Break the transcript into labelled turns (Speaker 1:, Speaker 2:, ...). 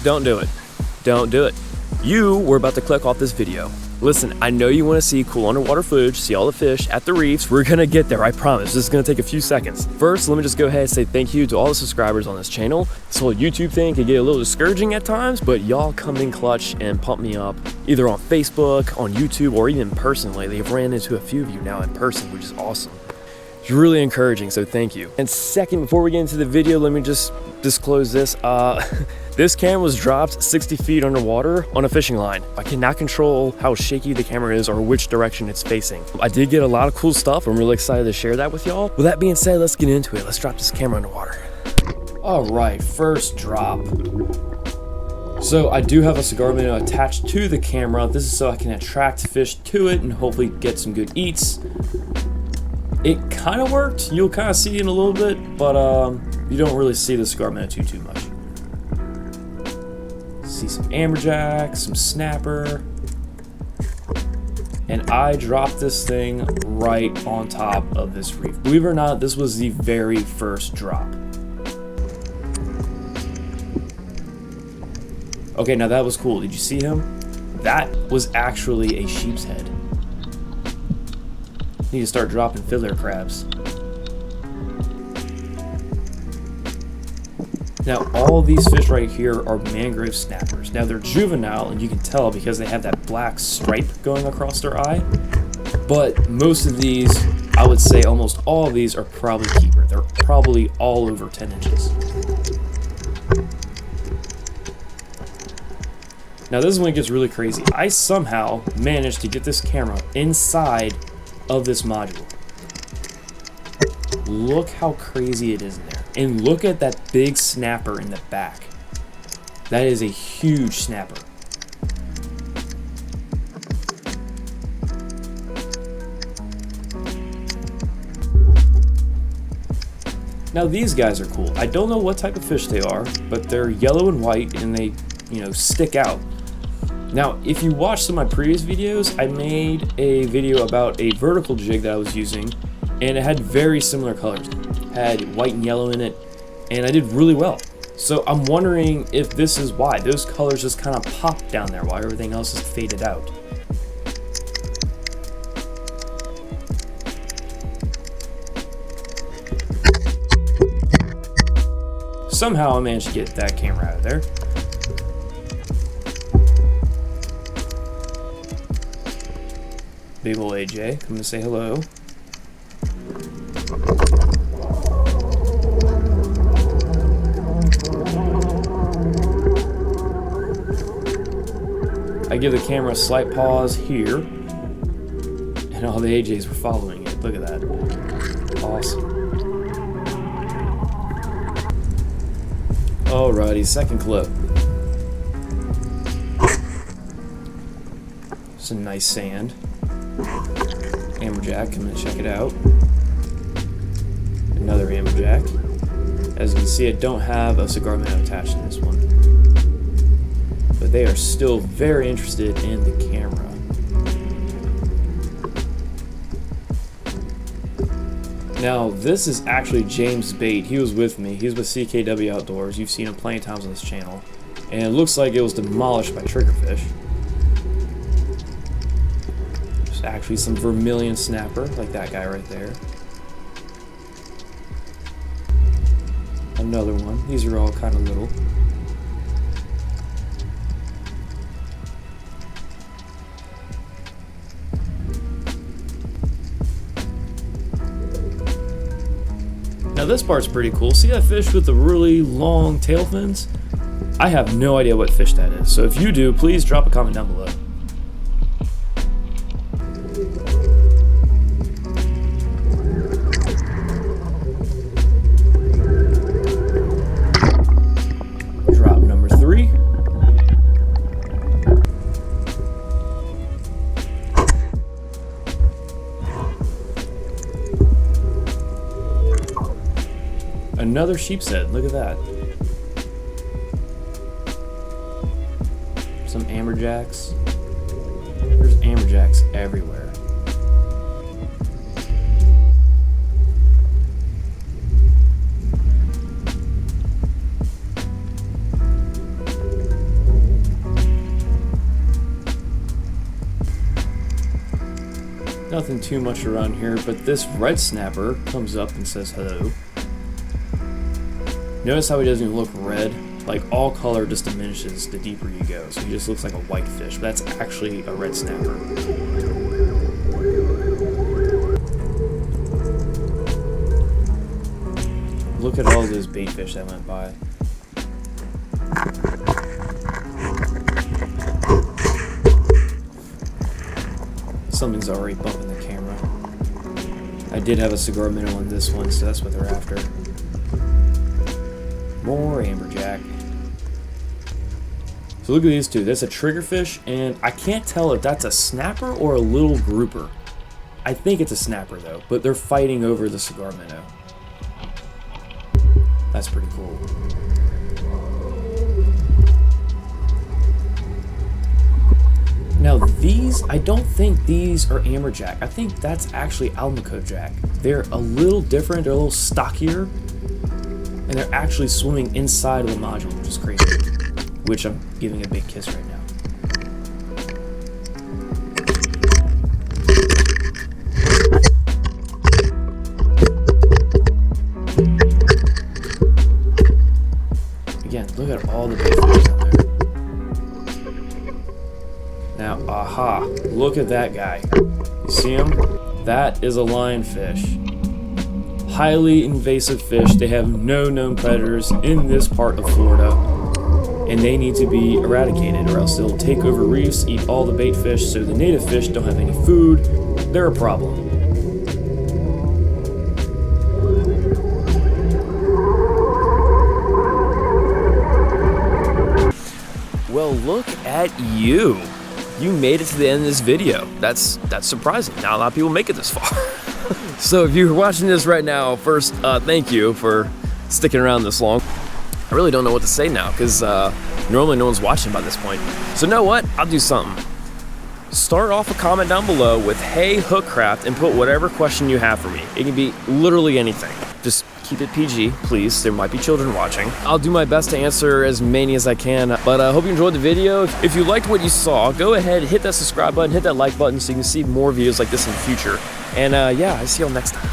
Speaker 1: don't do it. Don't do it. You were about to click off this video. Listen, I know you want to see cool underwater footage, see all the fish at the reefs. We're gonna get there, I promise. This is gonna take a few seconds. First, let me just go ahead and say thank you to all the subscribers on this channel. This whole YouTube thing can get a little discouraging at times, but y'all come in clutch and pump me up, either on Facebook, on YouTube, or even in person lately. I've ran into a few of you now in person, which is awesome. It's really encouraging, so thank you. And second, before we get into the video, let me just disclose this. This camera was dropped 60 feet underwater on a fishing line. I cannot control how shaky the camera is or which direction it's facing. I did get a lot of cool stuff. I'm really excited to share that with y'all. With that being said, let's get into it. Let's drop this camera underwater. All right, first drop. So I do have a cigar minnow attached to the camera. This is so I can attract fish to it and hopefully get some good eats. It kind of worked. You'll kind of see it in a little bit, but you don't really see the cigar minnow too much. See some amberjack, some snapper, and I dropped this thing right on top of this reef. Believe it or not, this was the very first drop. Okay, now that was cool. Did you see him? That was actually a sheep's head. Need to start dropping fiddler crabs. Now, all these fish right here are mangrove snappers. Now, they're juvenile, and you can tell because they have that black stripe going across their eye. But most of these, I would say almost all of these, are probably keeper. They're probably all over 10 inches. Now, this is when it gets really crazy. I somehow managed to get this camera inside of this module. Look how crazy it is in there. And look at that big snapper in the back. That is a huge snapper. Now these guys are cool. I don't know what type of fish they are, but they're yellow and white and they, stick out. Now, if you watch some of my previous videos, I made a video about a vertical jig that I was using, and it had very similar colors. It had white and yellow in it, and I did really well. So I'm wondering if this is why. Those colors just kind of popped down there while everything else is faded out. Somehow I managed to get that camera out of there. Big ol' AJ, come to say hello. I give the camera a slight pause here, and all the AJs were following it. Look at that. Awesome. Alrighty, second clip. Some nice sand. Amberjack, come and check it out. Another amberjack. As you can see, I don't have a cigar minnow attached to this one. But they are still very interested in the camera. Now, this is actually James' bait. He was with me. He's with CKW Outdoors. You've seen him plenty of times on this channel. And it looks like it was demolished by triggerfish. There's actually some vermilion snapper, like that guy right there. Another one. These are all kind of little. Now this part's pretty cool. See that fish with the really long tail fins? I have no idea what fish that is. So if you do, please drop a comment down below. Drop number 3. Another sheep's head, look at that. Some amberjacks. There's amberjacks everywhere. Nothing too much around here, but this red snapper comes up and says hello. Notice how he doesn't even look red? Like, all color just diminishes the deeper you go, so he just looks like a white fish, but that's actually a red snapper. Look at all those bait fish that went by. Something's already bumping the camera. I did have a cigar minnow on this one, so that's what they're after. More amberjack. So look at these two. That's a triggerfish, and I can't tell if that's a snapper or a little grouper. I think it's a snapper though, but they're fighting over the cigar minnow. That's pretty cool. Now these, I don't think these are amberjack. I think that's actually almaco jack. They're a little different, they're a little stockier, and they're actually swimming inside of the module, which is crazy. Which I'm giving a big kiss right now. Again, look at all the big fish down there. Now, aha, look at that guy. You see him? That is a lionfish. Highly invasive fish. They have no known predators in this part of Florida, and they need to be eradicated, or else they'll take over reefs, eat all the bait fish, so the native fish don't have any food. They're a problem. Well, look at you. You made it to the end of this video. That's surprising. Not a lot of people make it this far. So if you're watching this right now, first, thank you for sticking around this long. I really don't know what to say now, because normally no one's watching by this point. So you know what? I'll do something. Start off a comment down below with "Hey Hookcraft" and put whatever question you have for me. It can be literally anything. Just keep it PG, please. There might be children watching. I'll do my best to answer as many as I can, but I hope you enjoyed the video. If you liked what you saw, go ahead, hit that subscribe button, hit that like button so you can see more videos like this in the future. And yeah, I'll see y'all next time.